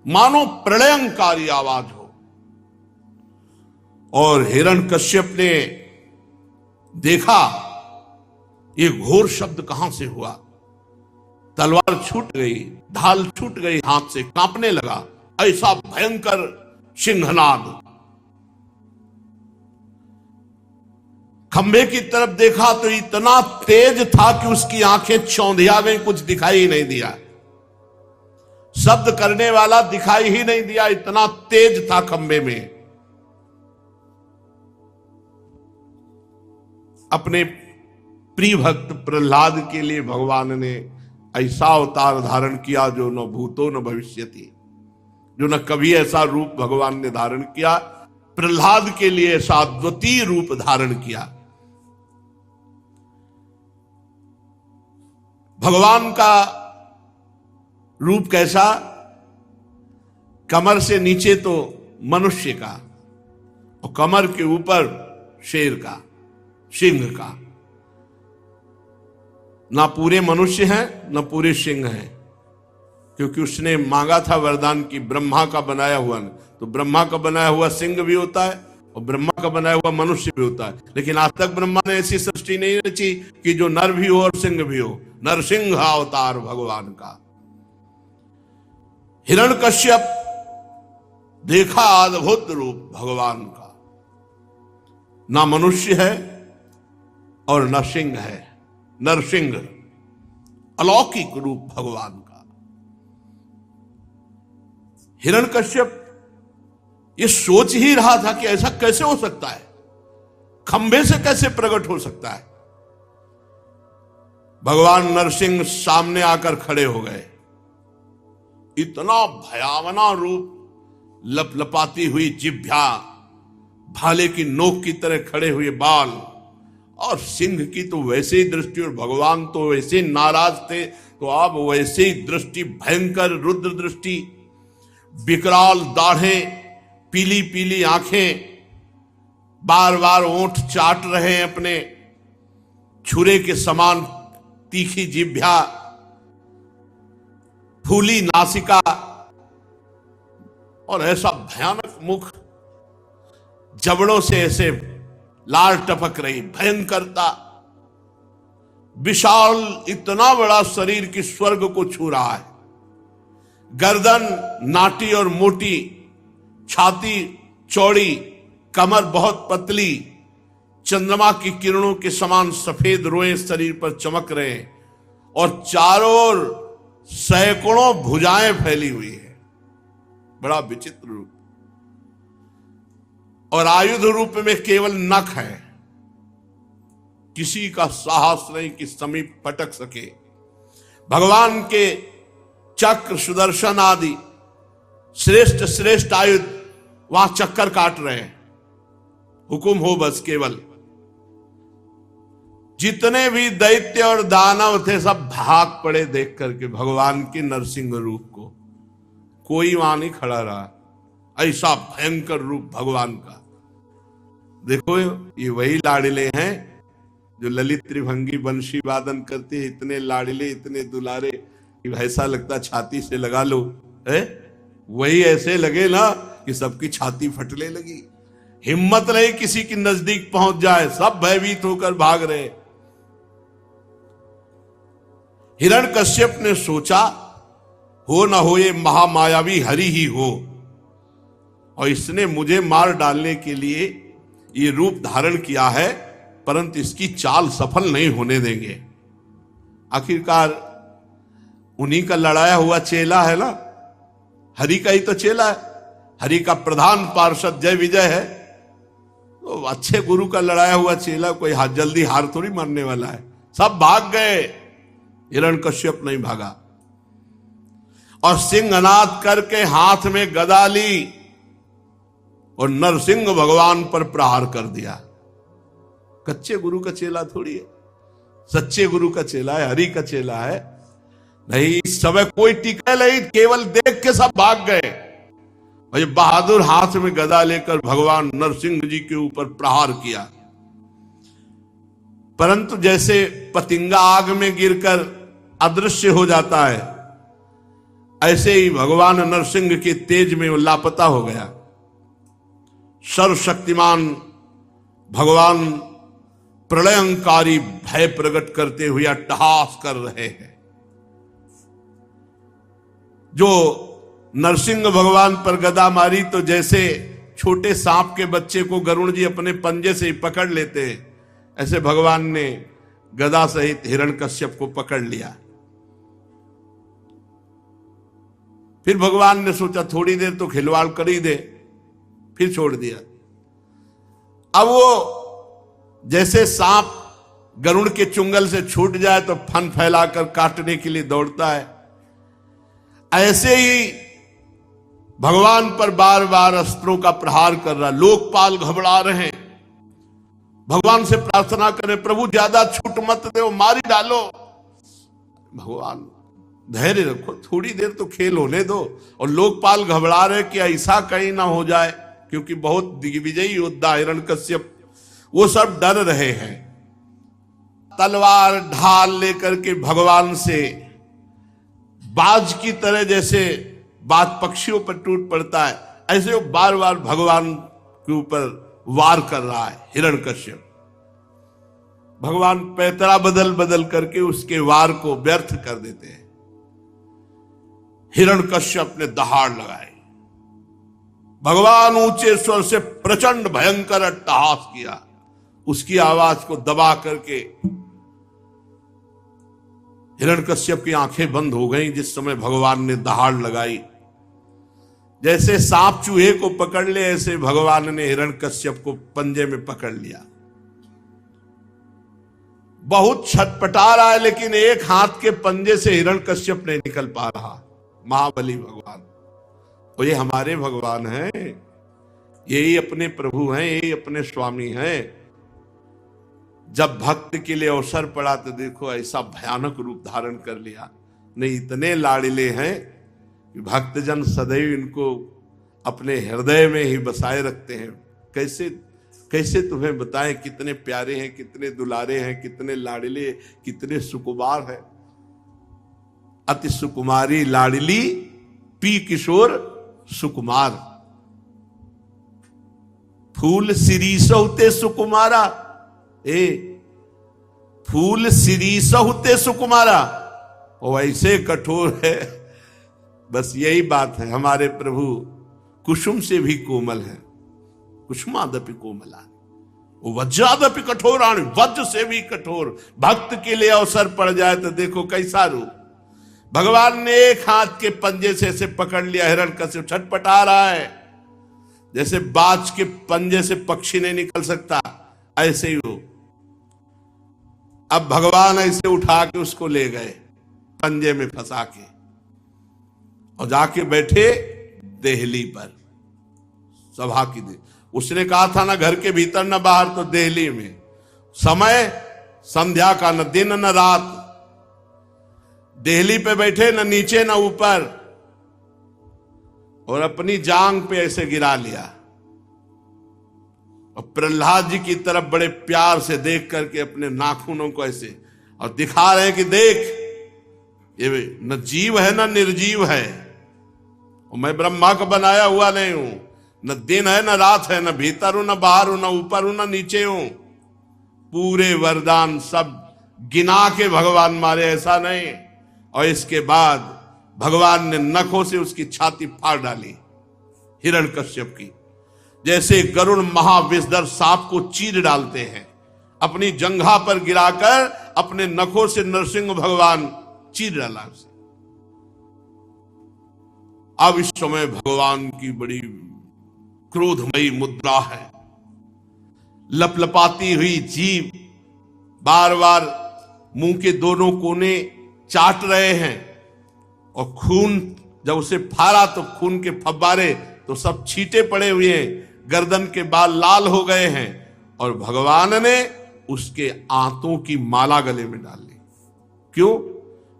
मानो प्रलयंकारी आवाज हो। और हिरण्यकश्यप ने देखा ये घोर शब्द कहां से हुआ। तलवार छूट गई, ढाल छूट गई हाथ से, कांपने लगा। ऐसा भयंकर सिंहनाद। खंभे की तरफ देखा तो इतना तेज था कि उसकी आंखें चौंधिया गई, कुछ दिखाई ही नहीं दिया। शब्द करने वाला दिखाई ही नहीं दिया, इतना तेज था खंभे में। अपने प्रिय भक्त प्रहलाद के लिए भगवान ने ऐसा अवतार धारण किया जो न भूतो न भविष्यति, जो न कभी ऐसा रूप भगवान ने धारण किया। प्रहलाद के लिए ऐसा अद्वितीय रूप धारण किया। भगवान का रूप कैसा? कमर से नीचे तो मनुष्य का और कमर के ऊपर शेर का, सिंह का। ना पूरे मनुष्य हैं न पूरे सिंह हैं, क्योंकि उसने मांगा था वरदान की ब्रह्मा का बनाया हुआ। तो ब्रह्मा का बनाया हुआ सिंह भी होता है और ब्रह्मा का बनाया हुआ मनुष्य भी होता है, लेकिन आज तक ब्रह्मा ने ऐसी सृष्टि नहीं रची कि जो नर भी हो और सिंह भी हो। नरसिंह अवतार भगवान का। हिरण्यकश्यप देखा अद्भुत रूप भगवान का, ना मनुष्य है और न सिंह है, नरसिंह, अलौकिक रूप भगवान का। हिरण्यकश्यप ये सोच ही रहा था कि ऐसा कैसे हो सकता है, खंभे से कैसे प्रकट हो सकता है। भगवान नरसिंह सामने आकर खड़े हो गए। इतना भयावना रूप, लपलपाती हुई जिह्वा, भाले की नोक की तरह खड़े हुए बाल, और सिंह की तो वैसे ही दृष्टि, और भगवान तो वैसे नाराज थे तो आप वैसे ही दृष्टि, भयंकर रुद्र दृष्टि, विकराल दाढ़ें, पीली पीली आंखें, बार बार ओंठ चाट रहे हैं अपने, छुरे के समान तीखी जिह्वा, फूली नासिका और ऐसा भयानक मुख, जबड़ों से ऐसे लाल टपक रही, भयंकरता, विशाल इतना बड़ा शरीर की स्वर्ग को छू रहा है। गर्दन नाटी और मोटी, छाती चौड़ी, कमर बहुत पतली, चंद्रमा की किरणों के समान सफेद रोए शरीर पर चमक रहे हैं, और चारों ओर सैकड़ों भुजाएं फैली हुई है। बड़ा विचित्र रूप, और आयुध रूप में केवल नख है। किसी का साहस नहीं कि समीप पटक सके। भगवान के चक्र, सुदर्शन आदि श्रेष्ठ श्रेष्ठ आयुध वहां चक्कर काट रहे हैं, हुक्म हो बस केवल। जितने भी दैत्य और दानव थे सब भाग पड़े देख करके भगवान के नरसिंह रूप को। कोई वहां नहीं खड़ा रहा, ऐसा भयंकर रूप भगवान का। देखो ये वही लाड़िले हैं जो ललित त्रिभंगी बंशी वादन करते हैं, इतने लाड़िले इतने दुलारे कि ऐसा लगता छाती से लगा लो है। वही ऐसे लगे ना कि सबकी छाती फटने लगी, हिम्मत नहीं किसी की नजदीक पहुंच जाए, सब भयभीत होकर भाग रहे। हिरण्यकश्यप ने सोचा हो ना हो ये महामायावी हरि ही हो, और इसने मुझे मार डालने के लिए ये रूप धारण किया है, परंतु इसकी चाल सफल नहीं होने देंगे। आखिरकार उन्हीं का लड़ाया हुआ चेला है ना, हरि का ही तो चेला है, हरि का प्रधान पार्षद जय विजय है। तो अच्छे गुरु का लड़ाया हुआ चेला कोई जल्दी हार थोड़ी मानने वाला है। सब भाग गए, हिरण्यकश्यप नहीं भागा और सिंहनाद करके हाथ में गदा ली और नरसिंह भगवान पर प्रहार कर दिया। कच्चे गुरु का चेला थोड़ी है, सच्चे गुरु का चेला है, हरि का चेला है। नहीं, इस समय कोई टिका नहीं, केवल देख के सब भाग गए। और ये बहादुर हाथ में गदा लेकर भगवान नरसिंह जी के ऊपर प्रहार किया। परंतु जैसे पतिंगा आग में गिरकर अदृश्य हो जाता है, ऐसे ही भगवान नरसिंह के तेज में वो लापता हो गया। सर्वशक्तिमान भगवान प्रलयंकारी भय प्रकट करते हुए अट्टहास कर रहे हैं। जो नरसिंह भगवान पर गदा मारी तो जैसे छोटे सांप के बच्चे को गरुड़ जी अपने पंजे से ही पकड़ लेते हैं, ऐसे भगवान ने गदा सहित हिरण्यकश्यप को पकड़ लिया। फिर भगवान ने सोचा थोड़ी देर तो खिलवाड़ कर ही दे, फिर छोड़ दिया। अब वो जैसे सांप गरुड़ के चुंगल से छूट जाए तो फन फैलाकर काटने के लिए दौड़ता है, ऐसे ही भगवान पर बार बार अस्त्रों का प्रहार कर रहा। लोकपाल घबरा रहे हैं, भगवान से प्रार्थना करें प्रभु ज्यादा छूट मत दो, मारी डालो। भगवान धैर्य रखो, थोड़ी देर तो खेल होने दो। और लोकपाल घबरा रहे कि ऐसा कहीं ना हो जाए, क्योंकि बहुत दिग्विजयी योद्धा हिरण्यकश्यप, वो सब डर रहे हैं। तलवार ढाल लेकर के भगवान से बाज की तरह, जैसे बाज पक्षियों पर टूट पड़ता है, ऐसे वो बार बार भगवान के ऊपर वार कर रहा है हिरण्यकश्यप। भगवान पैतरा बदल बदल करके उसके वार को व्यर्थ कर देते हैं। हिरण्यकश्यप ने दहाड़ लगाई, भगवान ऊंचे स्वर से प्रचंड भयंकर अट्टहास किया। उसकी आवाज को दबा करके हिरण्यकश्यप की आंखें बंद हो गईं जिस समय भगवान ने दहाड़ लगाई। जैसे सांप चूहे को पकड़ ले, ऐसे भगवान ने हिरण्यकश्यप को पंजे में पकड़ लिया। बहुत छटपटा रहा है, लेकिन एक हाथ के पंजे से हिरण्यकश्यप नहीं निकल पा रहा। महाबली भगवान, और ये हमारे भगवान हैं, यही अपने प्रभु हैं, यही अपने स्वामी हैं। जब भक्त के लिए अवसर पड़ा तो देखो ऐसा भयानक रूप धारण कर लिया। नहीं, इतने लाड़िले हैं कि भक्तजन सदैव इनको अपने हृदय में ही बसाए रखते हैं। कैसे कैसे तुम्हें बताएं कितने प्यारे हैं, कितने दुलारे हैं, कितने लाड़िले, कितने सुकुमार हैं। अति सुकुमारी लाड़िली पी किशोर सुकुमार, फूल सिरीसहुते सुकुमारा। फूल सिरीसहुते सुकुमारा, और ऐसे कठोर है। बस यही बात है, हमारे प्रभु कुसुम से भी कोमल है। कुसुमादपि कोमला, वज्रादपि कठोराणि, वज्र से भी कठोर। भक्त के लिए अवसर पड़ जाए तो देखो कैसा रूप। भगवान ने एक हाथ के पंजे से ऐसे पकड़ लिया, हिरण्यकश्यप छटपटा रहा है। जैसे बाज के पंजे से पक्षी नहीं निकल सकता, ऐसे ही हो। अब भगवान ऐसे उठा के उसको ले गए पंजे में फंसा के, और जाके बैठे देहली पर, सभा की उसने कहा था ना घर के भीतर न बाहर, तो दिल्ली में समय संध्या का, न दिन न रात, दिल्ली पे बैठे न नीचे न ऊपर, और अपनी जांग पे ऐसे गिरा लिया और प्रहलाद जी की तरफ बड़े प्यार से देख करके अपने नाखूनों को ऐसे और दिखा रहे हैं कि देख, ये न जीव है न निर्जीव है, और मैं ब्रह्मा का बनाया हुआ नहीं हूं, न दिन है न रात है, न भीतर हूं न बाहर हूं, न ऊपर हूं न नीचे हूं। पूरे वरदान सब गिना के भगवान मारे, ऐसा नहीं। और इसके बाद भगवान ने नखों से उसकी छाती फाड़ डाली हिरण्यकश्यप की, जैसे गरुड़ महाविषधर सांप को चीर डालते हैं, अपनी जंघा पर गिराकर अपने नखों से नरसिंह भगवान चीर डाला उसे। अब इस समय भगवान की बड़ी क्रोधमयी मुद्रा है, लपलपाती हुई जीभ, बार बार मुंह के दोनों कोने चाट रहे हैं, और खून जब उसे फाड़ा तो खून के फव्वारे तो सब छींटे पड़े हुए हैं, गर्दन के बाल लाल हो गए हैं, और भगवान ने उसके आंतों की माला गले में डाल ली। क्यों?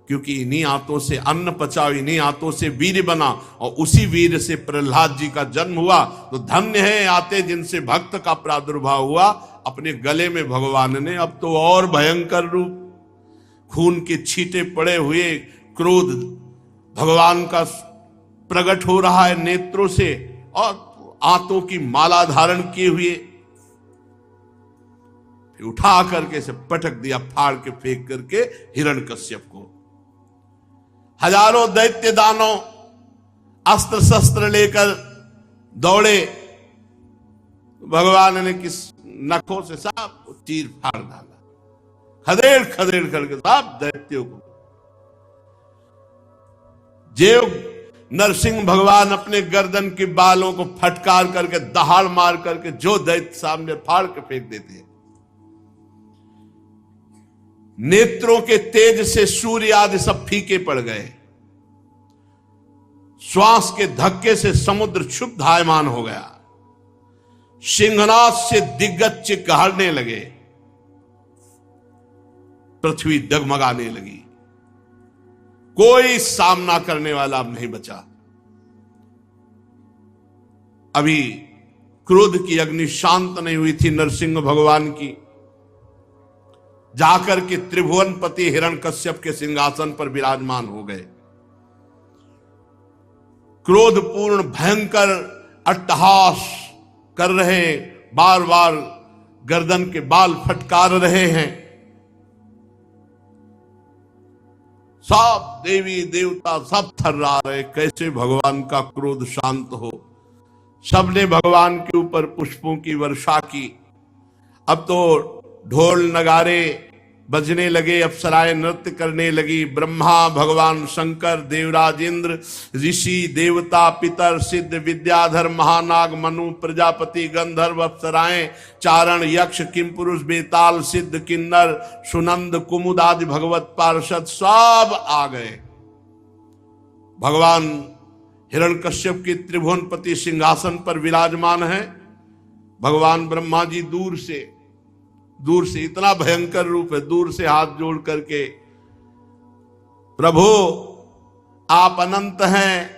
क्योंकि इन्हीं आंतों से अन्न पचा, इन्हीं आंतों से वीर बना, और उसी वीर से प्रहलाद जी का जन्म हुआ। तो धन्य है आते जिनसे भक्त का प्रादुर्भाव हुआ। अपने गले में भगवान ने अब तो और भयंकर रूप, खून के छींटे पड़े हुए, क्रोध भगवान का प्रकट हो रहा है नेत्रों से, और आंतों की माला धारण किए हुए उठा करके से पटक दिया, फाड़ के फेंक करके हिरण्यकश्यप को। हजारों दैत्य दानव अस्त्र शस्त्र लेकर दौड़े, भगवान ने किस नखों से सब चीर फाड़ डाला, खदेड़ खदेड़ करके सब दैत्यों को। जेव नरसिंह भगवान अपने गर्दन के बालों को फटकार करके, दहाड़ मार करके जो दैत्य सामने फाड़ के फेंक देते हैं। नेत्रों के तेज से सूर्य आदि सब फीके पड़ गए, श्वास के धक्के से समुद्र क्षुब्धायमान हो गया, सिंहनाद से दिग्गज चिक्कारने लगे, पृथ्वी डगमगाने लगी, कोई सामना करने वाला अब नहीं बचा। अभी क्रोध की अग्नि शांत नहीं हुई थी नरसिंह भगवान की। जाकर के त्रिभुवनपति हिरण्यकश्यप के सिंहासन पर विराजमान हो गए। क्रोधपूर्ण भयंकर अट्टहास कर रहे, बार बार गर्दन के बाल फटकार रहे हैं। सब देवी देवता सब थर्रा रहे, कैसे भगवान का क्रोध शांत हो। सबने भगवान के ऊपर पुष्पों की वर्षा की। अब तो ढोल नगारे बजने लगे, अप्सराएं नृत्य करने लगी। ब्रह्मा, भगवान शंकर, देवराज इंद्र, ऋषि, देवता, पितर, सिद्ध, विद्याधर, महानाग, मनु, प्रजापति, गंधर्व, अप्सराएं, चारण, यक्ष, किमपुरुष, बेताल, सिद्ध, किन्नर, सुनंद, कुमुद आदि भगवत पार्षद सब आ गए। भगवान हिरण्यकश्यप के त्रिभुवनपति सिंहासन पर विराजमान है। भगवान ब्रह्मा जी दूर से, इतना भयंकर रूप है, दूर से हाथ जोड़ करके, प्रभु आप अनंत हैं,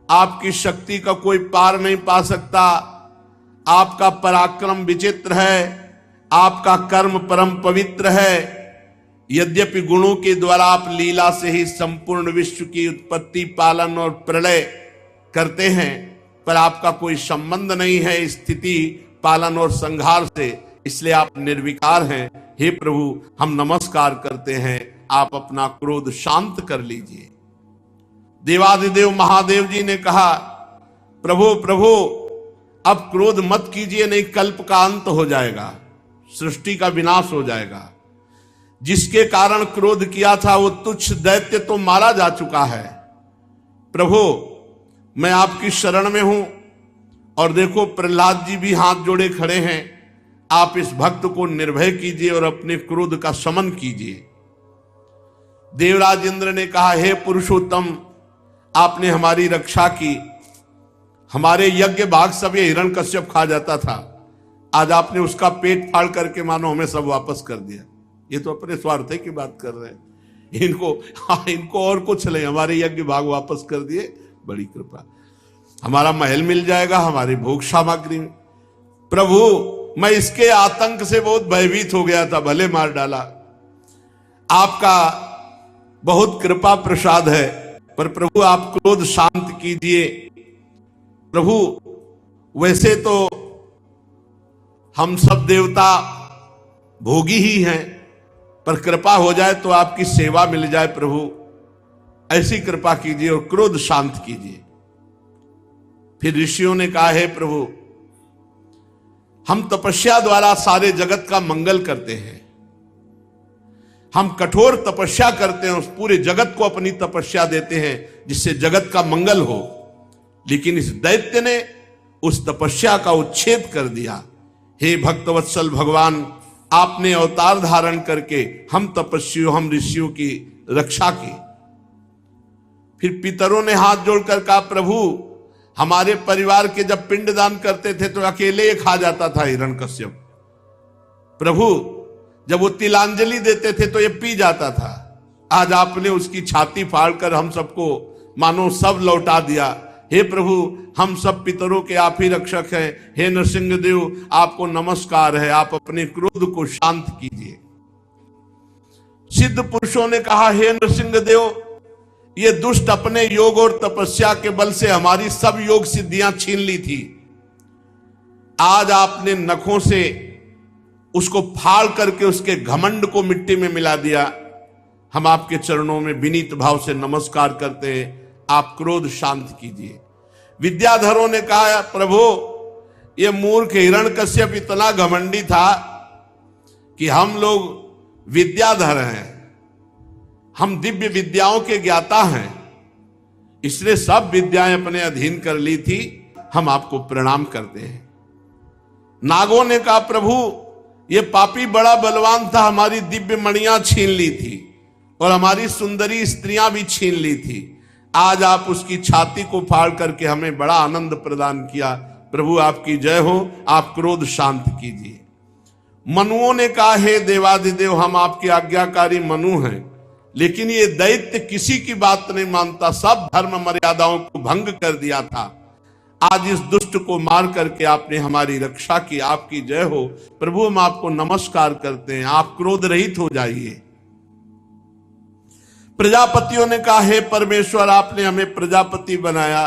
आपकी शक्ति का कोई पार नहीं पा सकता, आपका पराक्रम विचित्र है, आपका कर्म परम पवित्र है। यद्यपि गुणों के द्वारा आप लीला से ही संपूर्ण विश्व की उत्पत्ति, पालन और प्रलय करते हैं, पर आपका कोई संबंध नहीं है स्थिति, पालन और संहार से, इसलिए आप निर्विकार हैं। हे प्रभु, हम नमस्कार करते हैं, आप अपना क्रोध शांत कर लीजिए। देवादिदेव महादेव जी ने कहा, प्रभु प्रभु अब क्रोध मत कीजिए, नहीं कल्प का अंत हो जाएगा, सृष्टि का विनाश हो जाएगा। जिसके कारण क्रोध किया था वो तुच्छ दैत्य तो मारा जा चुका है। प्रभु मैं आपकी शरण में हूं, और देखो प्रहलाद जी भी हाथ जोड़े खड़े हैं, आप इस भक्त को निर्भय कीजिए और अपने क्रोध का शमन कीजिए। देवराज इंद्र ने कहा, हे पुरुषोत्तम, आपने हमारी रक्षा की, हमारे यज्ञ भाग सब ये हिरण्यकश्यप खा जाता था, आज आपने उसका पेट फाड़ करके मानो हमें सब वापस कर दिया। ये तो अपने स्वार्थ की बात कर रहे हैं। इनको और कुछ नहीं, हमारे यज्ञ भाग वापस कर दिए, बड़ी कृपा। हमारा महल मिल जाएगा, हमारी भोग सामग्री। प्रभु मैं इसके आतंक से बहुत भयभीत हो गया था, भले मार डाला। आपका बहुत कृपा प्रसाद है, पर प्रभु आप क्रोध शांत कीजिए। प्रभु वैसे तो हम सब देवता भोगी ही हैं, पर कृपा हो जाए तो आपकी सेवा मिल जाए। प्रभु ऐसी कृपा कीजिए और क्रोध शांत कीजिए। फिर ऋषियों ने कहा, है प्रभु हम तपस्या द्वारा सारे जगत का मंगल करते हैं, हम कठोर तपस्या करते हैं, उस पूरे जगत को अपनी तपस्या देते हैं जिससे जगत का मंगल हो। लेकिन इस दैत्य ने उस तपस्या का उच्छेद कर दिया। हे भक्तवत्सल भगवान, आपने अवतार धारण करके हम तपस्वियों, हम ऋषियों की रक्षा की। फिर पितरों ने हाथ जोड़कर कहा, प्रभु हमारे परिवार के जब पिंडदान करते थे तो अकेले खा जाता था हिरण्यकश्यप। प्रभु जब वो तिलांजलि देते थे तो ये पी जाता था। आज आपने उसकी छाती फाड़कर हम सबको मानो सब लौटा दिया। हे प्रभु हम सब पितरों के आप ही रक्षक हैं। हे नरसिंहदेव आपको नमस्कार है, आप अपने क्रोध को शांत कीजिए। सिद्ध पुरुषों ने कहा, हे नरसिंहदेव ये दुष्ट अपने योग और तपस्या के बल से हमारी सब योग सिद्धियां छीन ली थी। आज आपने नखों से उसको फाड़ करके उसके घमंड को मिट्टी में मिला दिया। हम आपके चरणों में विनीत भाव से नमस्कार करते हैं, आप क्रोध शांत कीजिए। विद्याधरों ने कहा, प्रभु ये मूर्ख हिरण्यकश्यप इतना घमंडी था कि हम लोग विद्याधर हैं, हम दिव्य विद्याओं के ज्ञाता हैं, इसने सब विद्याएं अपने अधीन कर ली थी, हम आपको प्रणाम करते हैं। नागों ने कहा, प्रभु ये पापी बड़ा बलवान था, हमारी दिव्य मणियां छीन ली थी और हमारी सुंदरी स्त्रियां भी छीन ली थी। आज आप उसकी छाती को फाड़ करके हमें बड़ा आनंद प्रदान किया। प्रभु आपकी जय हो, आप क्रोध शांत कीजिए। मनुओं ने कहा, हे देवाधिदेव हम आपके आज्ञाकारी मनु हैं, लेकिन ये दैत्य किसी की बात नहीं मानता, सब धर्म मर्यादाओं को भंग कर दिया था। आज इस दुष्ट को मार करके आपने हमारी रक्षा की, आपकी जय हो। प्रभु हम आपको नमस्कार करते हैं, आप क्रोध रहित हो जाइए। प्रजापतियों ने कहा, हे परमेश्वर आपने हमें प्रजापति बनाया,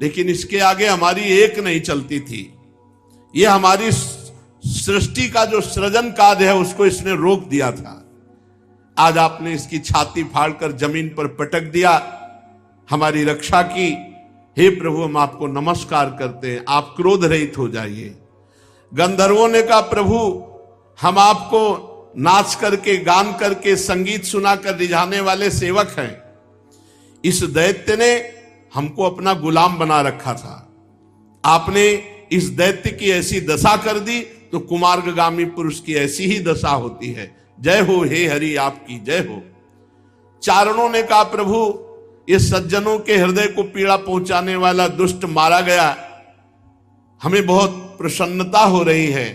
लेकिन इसके आगे हमारी एक नहीं चलती थी। ये हमारी सृष्टि का जो सृजन कार्य है उसको इसने रोक दिया था। आज आपने इसकी छाती फाड़कर जमीन पर पटक दिया, हमारी रक्षा की। हे प्रभु हम आपको नमस्कार करते हैं, आप क्रोध रहित हो जाइए। गंधर्वों ने कहा, प्रभु हम आपको नाच करके, गान करके, संगीत सुनाकर रिझाने वाले सेवक हैं। इस दैत्य ने हमको अपना गुलाम बना रखा था, आपने इस दैत्य की ऐसी दशा कर दी तो कुमार्गामी पुरुष की ऐसी ही दशा होती है। जय हो हे हरि, आपकी जय हो। चारणों ने कहा, प्रभु ये सज्जनों के हृदय को पीड़ा पहुंचाने वाला दुष्ट मारा गया, हमें बहुत प्रसन्नता हो रही है,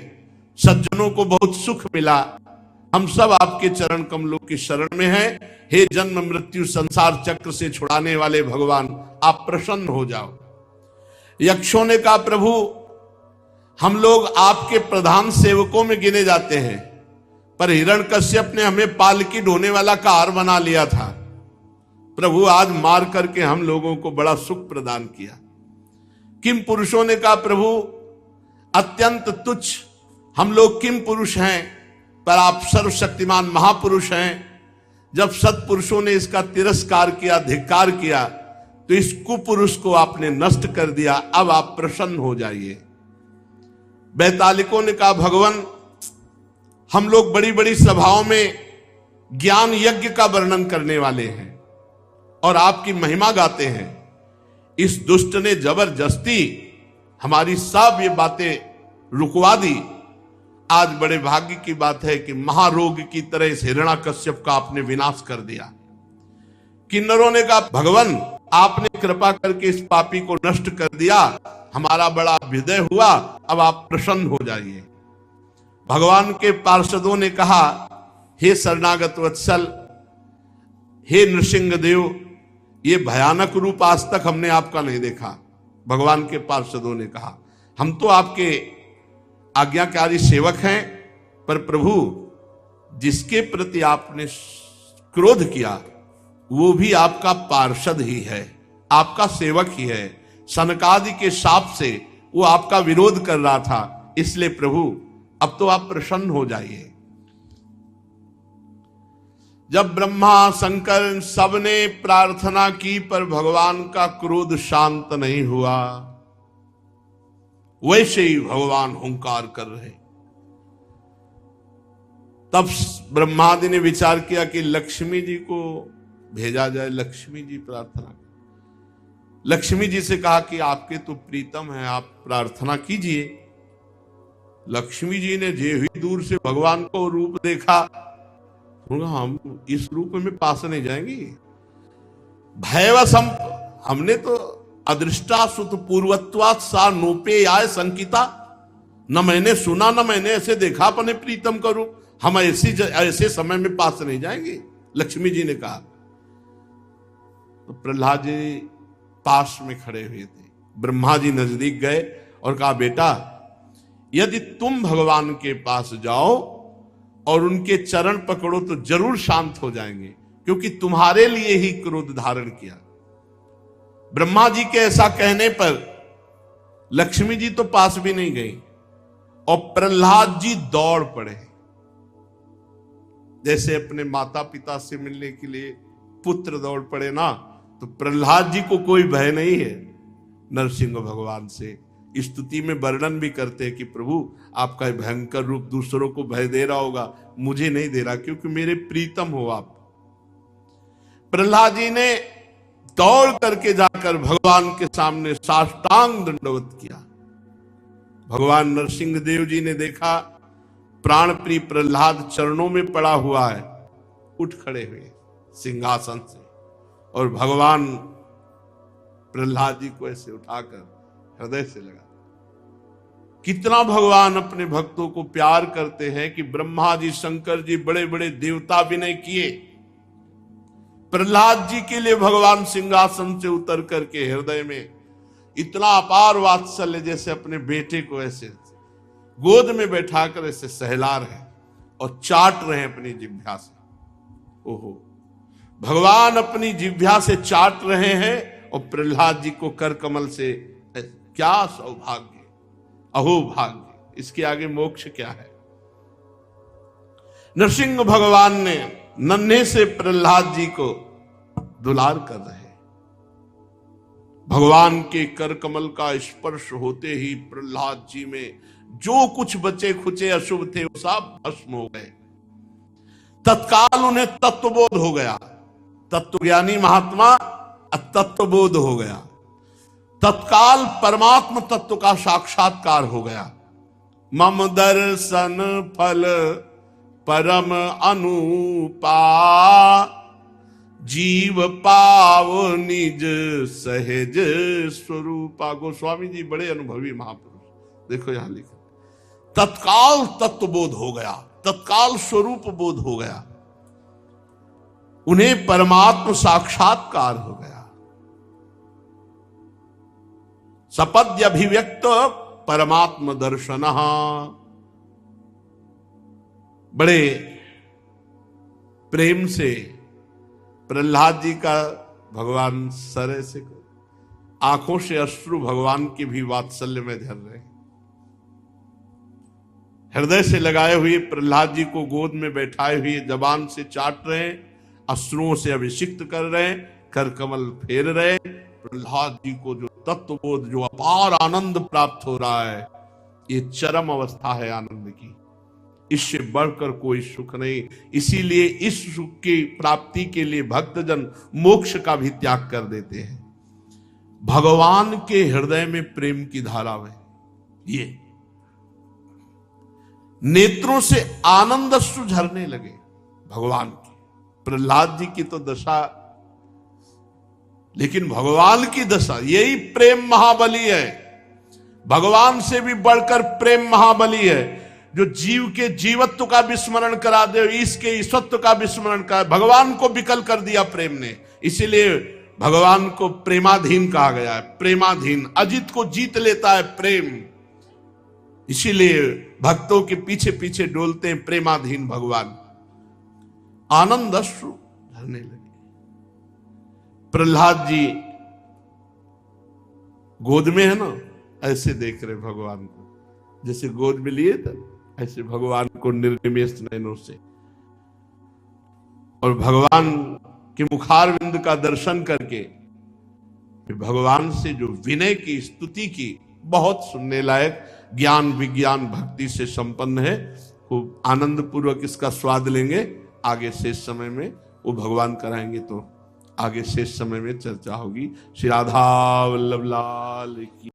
सज्जनों को बहुत सुख मिला। हम सब आपके चरण कमलों की शरण में हैं। हे जन्म मृत्यु संसार चक्र से छुड़ाने वाले भगवान, आप प्रसन्न हो जाओ। यक्षों ने कहा, प्रभु हम लोग आपके प्रधान सेवकों में गिने जाते हैं, पर हिरण्यकश्यप ने हमें पालकी ढोने वाला कार बना लिया था। प्रभु आज मार करके हम लोगों को बड़ा सुख प्रदान किया। किम पुरुषों ने कहा, प्रभु अत्यंत तुच्छ हम लोग किम पुरुष हैं, पर आप सर्वशक्तिमान महापुरुष हैं। जब सत्पुरुषों ने इसका तिरस्कार किया, धिक्कार किया, तो इस कुपुरुष को आपने नष्ट कर दिया, अब आप प्रसन्न हो जाइए। बैतालिकों ने कहा, भगवान हम लोग बड़ी बड़ी सभाओं में ज्ञान यज्ञ का वर्णन करने वाले हैं और आपकी महिमा गाते हैं। इस दुष्ट ने जबरदस्ती हमारी सब ये बातें रुकवा दी। आज बड़े भाग्य की बात है कि महारोग की तरह इस हिरण्यकश्यप का आपने विनाश कर दिया। किन्नरों ने कहा, भगवान आपने कृपा करके इस पापी को नष्ट कर दिया, हमारा बड़ा अभ्युदय हुआ, अब आप प्रसन्न हो जाइए। भगवान के पार्षदों ने कहा, हे शरणागत वत्सल, हे नृसिंह देव, ये भयानक रूप आज तक हमने आपका नहीं देखा। भगवान के पार्षदों ने कहा, हम तो आपके आज्ञाकारी सेवक हैं, पर प्रभु जिसके प्रति आपने क्रोध किया वो भी आपका पार्षद ही है, आपका सेवक ही है। सनकादि के शाप से वो आपका विरोध कर रहा था, इसलिए प्रभु अब तो आप प्रसन्न हो जाइए। जब ब्रह्मा शंकर सबने प्रार्थना की पर भगवान का क्रोध शांत नहीं हुआ, वैसे ही भगवान हुंकार कर रहे। तब ब्रह्मादि ने विचार किया कि लक्ष्मी जी को भेजा जाए। लक्ष्मी जी प्रार्थना, लक्ष्मी जी से कहा कि आपके तो प्रीतम है, आप प्रार्थना कीजिए। लक्ष्मी जी ने जे ही दूर से भगवान को रूप देखा, हम इस रूप में पास नहीं जाएंगे। भयवसम, हमने तो अदृष्टा सुत पूर्वत्वात् सा नोपे आय संकिता, न मैंने सुना न मैंने ऐसे देखा अपने प्रीतम का रूप, हम ऐसे समय में पास नहीं जाएंगे, लक्ष्मी जी ने कहा। तो प्रहलाद जी पास में खड़े हुए थे। ब्रह्मा जी नजदीक गए और कहा, बेटा यदि तुम भगवान के पास जाओ और उनके चरण पकड़ो तो जरूर शांत हो जाएंगे, क्योंकि तुम्हारे लिए ही क्रोध धारण किया। ब्रह्मा जी के ऐसा कहने पर लक्ष्मी जी तो पास भी नहीं गई और प्रहलाद जी दौड़ पड़े। जैसे अपने माता पिता से मिलने के लिए पुत्र दौड़ पड़े ना, तो प्रहलाद जी को कोई भय नहीं है नरसिंह भगवान से। स्तुति में वर्णन भी करते हैं कि प्रभु आपका भयंकर रूप दूसरों को भय दे रहा होगा, मुझे नहीं दे रहा, क्योंकि मेरे प्रीतम हो आप। प्रहलाद जी ने दौड़ करके जाकर भगवान के सामने साष्टांग दंडवत किया। भगवान नरसिंह देव जी ने देखा प्राण प्रिय प्रहलाद चरणों में पड़ा हुआ है, उठ खड़े हुए सिंहासन से और भगवान प्रहलाद जी को ऐसे उठाकर हृदय से लगा। कितना भगवान अपने भक्तों को प्यार करते हैं कि ब्रह्मा जी शंकर जी बड़े बड़े देवता विनय किए, प्रहलाद जी के लिए भगवान सिंहासन से उतर करके हृदय में इतना अपार वात्सल्य, जैसे अपने बेटे को ऐसे गोद में बैठाकर ऐसे सहला रहे और चाट रहे हैं अपनी जिह्वा से। ओहो, भगवान अपनी जिह्वा से चाट रहे हैं और प्रहलाद जी को कर कमल से, क्या सौभाग्य, अहो भाग्य, इसके आगे मोक्ष क्या है। नरसिंह भगवान ने नन्हे से प्रहलाद जी को दुलार कर रहे। भगवान के कर कमल का स्पर्श होते ही प्रहलाद जी में जो कुछ बचे खुचे अशुभ थे वो सब भस्म हो गए। तत्काल उन्हें तत्वबोध हो गया। तत्वज्ञानी महात्मा तत्वबोध हो गया। तत्काल परमात्म तत्व का साक्षात्कार हो गया। मम दर्शन फल परम अनुपा, जीव पाव निज सहज स्वरूपा। गोस्वामी जी बड़े अनुभवी महापुरुष, देखो यहां लिखा, तत्काल तत्वबोध हो गया, तत्काल स्वरूप बोध हो गया, उन्हें परमात्म साक्षात्कार हो गया। सपद्य अभिव्यक्त परमात्म दर्शन। बड़े प्रेम से प्रहलाद जी का भगवान सरे से आंखों से अश्रु भगवान के भी वात्सल्य में झर रहे, हृदय से लगाए हुए प्रहलाद जी को गोद में बैठाए हुए जबान से चाट रहे, अश्रुओं से अभिषिक्त कर रहे, कर कमल फेर रहे। प्रहलाद जी को जो तत्वबोध, जो अपार आनंद प्राप्त हो रहा है, ये चरम अवस्था है आनंद की, इससे बढ़कर कोई सुख नहीं। इसीलिए इस सुख की प्राप्ति के लिए भक्तजन मोक्ष का भी त्याग कर देते हैं। भगवान के हृदय में प्रेम की धारा है, ये नेत्रों से आनंद अश्रु झरने लगे भगवान की। प्रहलाद जी की तो दशा लेकिन भगवान की दशा, यही प्रेम महाबली है। भगवान से भी बढ़कर प्रेम महाबली है, जो जीव के जीवत्व का विस्मरण करा दे, ईश के ईश्वत्व का विस्मरण करा। भगवान को विकल कर दिया प्रेम ने, इसीलिए भगवान को प्रेमाधीन कहा गया है। प्रेमाधीन, अजित को जीत लेता है प्रेम, इसीलिए भक्तों के पीछे पीछे डोलते हैं प्रेमाधीन भगवान। आनंद अश्रु झरने लगे। प्रहलाद जी गोद में है ना, ऐसे देख रहे भगवान को, जैसे गोद में लिए था ऐसे भगवान को निर्निमेष नयनों से। और भगवान के मुखारविंद का दर्शन करके भगवान से जो विनय की स्तुति की, बहुत सुनने लायक, ज्ञान विज्ञान भक्ति से संपन्न है। खूब आनंद पूर्वक इसका स्वाद लेंगे। आगे शेष समय में वो भगवान कराएंगे तो आगे शेष समय में चर्चा होगी। श्री राधा वल्लभ लाल की।